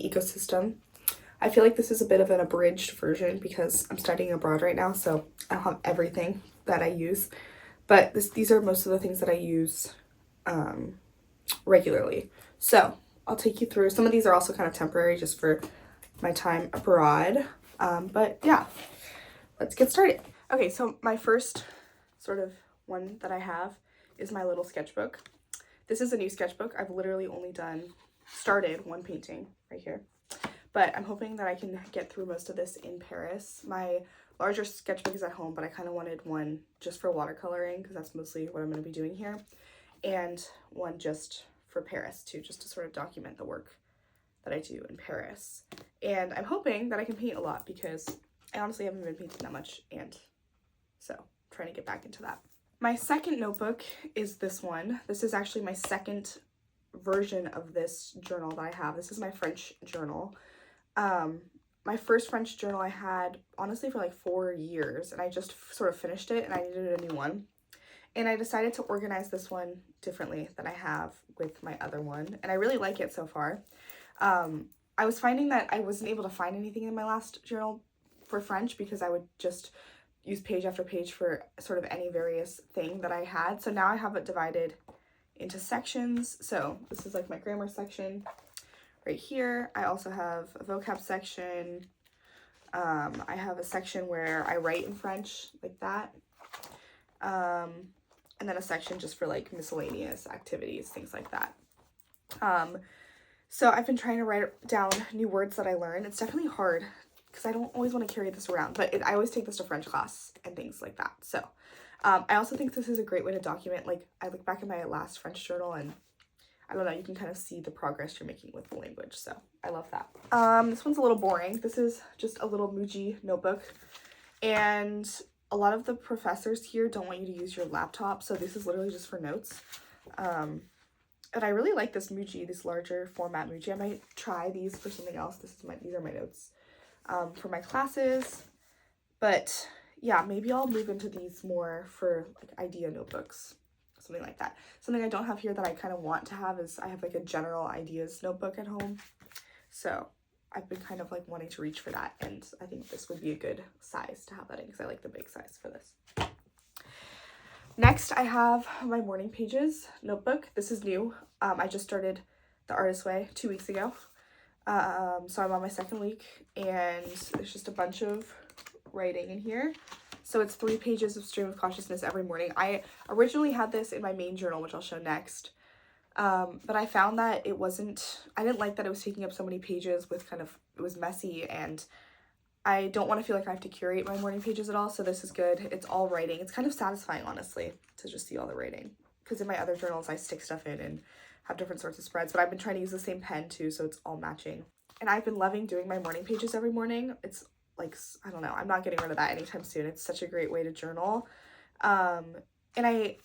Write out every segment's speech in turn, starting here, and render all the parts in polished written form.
ecosystem. I feel like this is a bit of an abridged version because I'm studying abroad right now, so I don't have everything that I use. But these are most of the things that I use regularly. So I'll take you through. Some of these are also kind of temporary just for my time abroad. But yeah, let's get started. Okay, so my first sort of one that I have is my little sketchbook. This is a new sketchbook. I've literally only started one painting right here. But I'm hoping that I can get through most of this in Paris. My larger sketchbook is at home, but I kind of wanted one just for watercoloring because that's mostly what I'm going to be doing here. And one just for Paris too, just to sort of document the work that I do in Paris. And I'm hoping that I can paint a lot because I honestly haven't been painting that much, and so I'm trying to get back into that. My second notebook is this one. This is actually my second version of this journal that I have. This is my French journal. My first French journal I had honestly for like 4 years, and I just sort of finished it and I needed a new one. And I decided to organize this one differently than I have with my other one, and I really like it so far. I was finding that I wasn't able to find anything in my last journal for French because I would just use page after page for sort of any various thing that I had. So now I have it divided into sections. So this is like my grammar section right here. I also have a vocab section. I have a section where I write in French like that. And then a section just for like miscellaneous activities, things like that. So I've been trying to write down new words that I learned. It's definitely hard because I don't always want to carry this around, but I always take this to French class and things like that. So I also think this is a great way to document, like I look back at my last French journal and I don't know, you can kind of see the progress you're making with the language. So I love that. This one's a little boring. This is just a little Muji notebook. And a lot of the professors here don't want you to use your laptop. So this is literally just for notes. And I really like this Muji, this larger format Muji. I might try these for something else. These are my notes for my classes. But yeah, maybe I'll move into these more for like idea notebooks, something like that. Something I don't have here that I kind of want to have is I have like a general ideas notebook at home. So I've been kind of like wanting to reach for that, and I think this would be a good size to have that in because I like the big size for this. Next, I have my morning pages notebook. This is new. I just started the Artist Way 2 weeks ago. So I'm on my second week, and there's just a bunch of writing in here. So it's 3 pages of stream of consciousness every morning. I originally had this in my main journal, which I'll show next. But I found that I didn't like that it was taking up so many pages with it was messy, and I don't want to feel like I have to curate my morning pages at all. So this is good. It's all writing. It's kind of satisfying, honestly, to just see all the writing. Because in my other journals, I stick stuff in and have different sorts of spreads, but I've been trying to use the same pen too, so it's all matching. And I've been loving doing my morning pages every morning. It's like, I don't know, I'm not getting rid of that anytime soon. It's such a great way to journal. And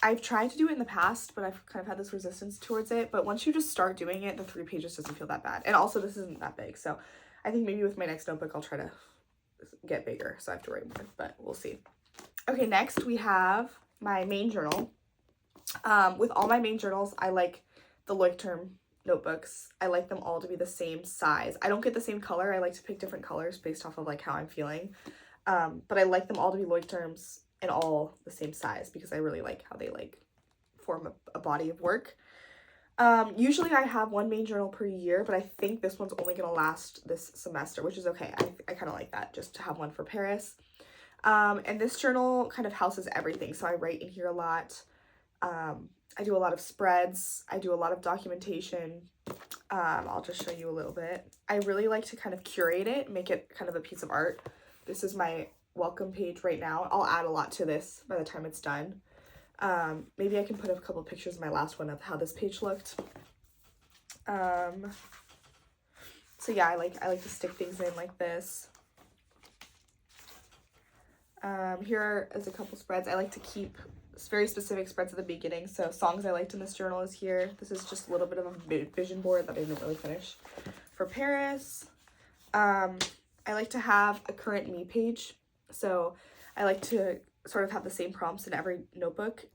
I've tried to do it in the past, but I've kind of had this resistance towards it. But once you just start doing it, the 3 pages doesn't feel that bad. And also this isn't that big. So I think maybe with my next notebook, I'll try to get bigger. So I have to write more, but we'll see. Okay, next we have my main journal. With all my main journals, I like the Leuchtturm notebooks. I like them all to be the same size. I don't get the same color. I like to pick different colors based off of like how I'm feeling. But I like them all to be Leuchtturms and all the same size because I really like how they like form a body of work. Usually I have one main journal per year, but I think this one's only going to last this semester, which is okay. I kind of like that, just to have one for Paris. And this journal kind of houses everything. So I write in here a lot. I do a lot of spreads. I do a lot of documentation. I'll just show you a little bit. I really like to kind of curate it, make it kind of a piece of art. This is my welcome page right now. I'll add a lot to this by the time it's done. Maybe I can put a couple of pictures of my last one of how this page looked. So yeah, I like to stick things in like this. Here is a couple spreads. I like to keep very specific spreads at the beginning. So songs I liked in this journal is here. This is just a little bit of a vision board that I didn't really finish for Paris. I like to have a current me page. So I like to sort of have the same prompts in every notebook.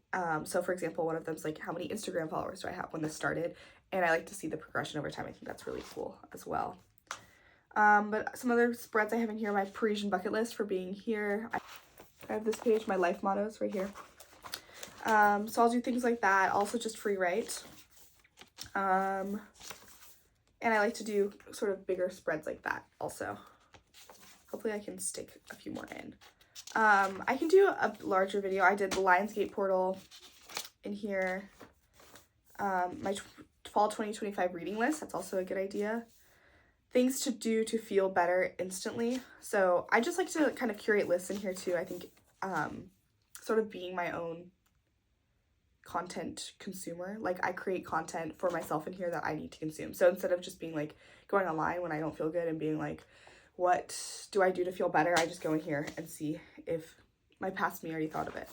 So for example, one of them is like, how many Instagram followers do I have when this started? And I like to see the progression over time. I think that's really cool as well. But some other spreads I have in here, my Parisian bucket list for being here. I have this page, my life mottos right here. So I'll do things like that. Also just free write. And I like to do sort of bigger spreads like that also. Hopefully I can stick a few more in. I can do a larger video. I did the Lionsgate portal in here. My fall 2025 reading list. That's also a good idea. Things to do to feel better instantly. So I just like to kind of curate lists in here too. I think sort of being my own content consumer. Like I create content for myself in here that I need to consume. So instead of just being like going online when I don't feel good and being like, what do I do to feel better? I just go in here and see if my past me already thought of it.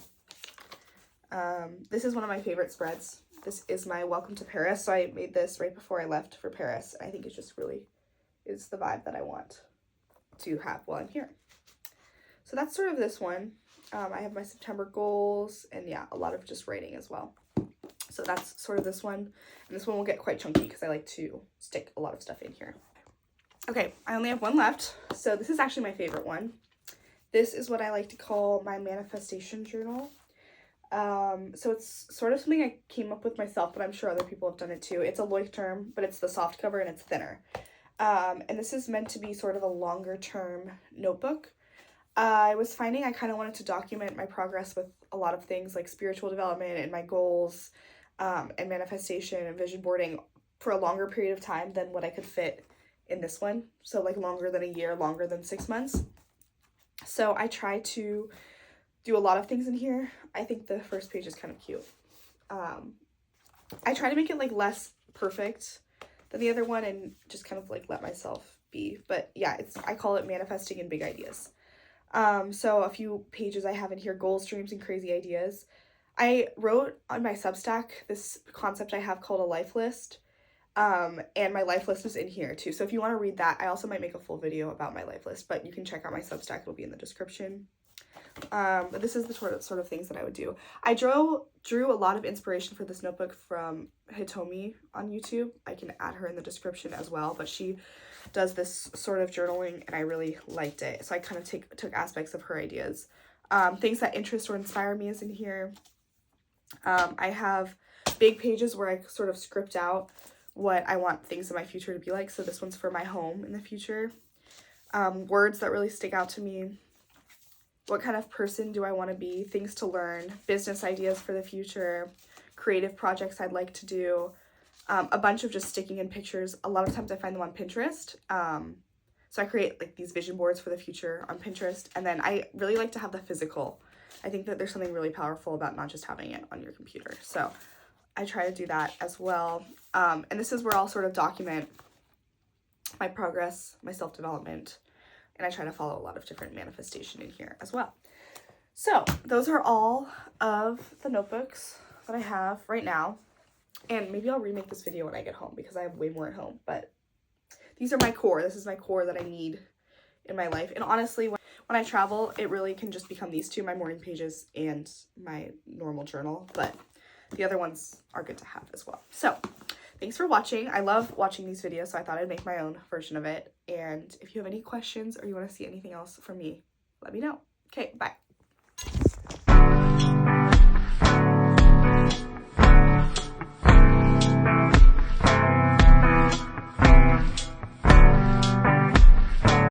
This is one of my favorite spreads. This is my Welcome to Paris. So I made this right before I left for Paris. I think it just really is the vibe that I want to have while I'm here. So that's sort of this one. I have my September goals and yeah, a lot of just writing as well. So that's sort of this one. And this one will get quite chunky because I like to stick a lot of stuff in here. Okay, I only have one left. So this is actually my favorite one. This is what I like to call my manifestation journal. So it's sort of something I came up with myself, but I'm sure other people have done it too. It's a Leuchtturm, but it's the soft cover and it's thinner. And this is meant to be sort of a longer term notebook. I was finding I kind of wanted to document my progress with a lot of things like spiritual development and my goals, and manifestation and vision boarding for a longer period of time than what I could fit in this one. So like longer than a year, longer than 6 months. So I try to do a lot of things in here. I think the first page is kind of cute. I try to make it like less perfect than the other one and just kind of like let myself be. But yeah, I call it manifesting in big ideas. So a few pages I have in here, goals, dreams, and crazy ideas. I wrote on my Substack this concept I have called a life list. And my life list is in here too. So if you want to read that, I also might make a full video about my life list, but you can check out my Substack. It'll be in the description. But this is the sort of things that I would do. I drew a lot of inspiration for this notebook from Hitomi on YouTube. I can add her in the description as well, but she does this sort of journaling and I really liked it. So I kind of took aspects of her ideas. Things that interest or inspire me is in here. I have big pages where I sort of script out what I want things in my future to be like. So this one's for my home in the future. Words that really stick out to me. What kind of person do I want to be? Things to learn. Business ideas for the future. Creative projects I'd like to do. A bunch of just sticking in pictures. A lot of times I find them on Pinterest. So I create like these vision boards for the future on Pinterest. And then I really like to have the physical. I think that there's something really powerful about not just having it on your computer. So I try to do that as well. And this is where I'll sort of document my progress, my self-development, and I try to follow a lot of different manifestation in here as well. So those are all of the notebooks that I have right now. And maybe I'll remake this video when I get home because I have way more at home. But these are my core. This is my core that I need in my life. And honestly, when I travel, it really can just become these two, my morning pages and my normal journal. But the other ones are good to have as well. So thanks for watching. I love watching these videos, so I thought I'd make my own version of it. And if you have any questions or you want to see anything else from me, let me know. Okay, bye.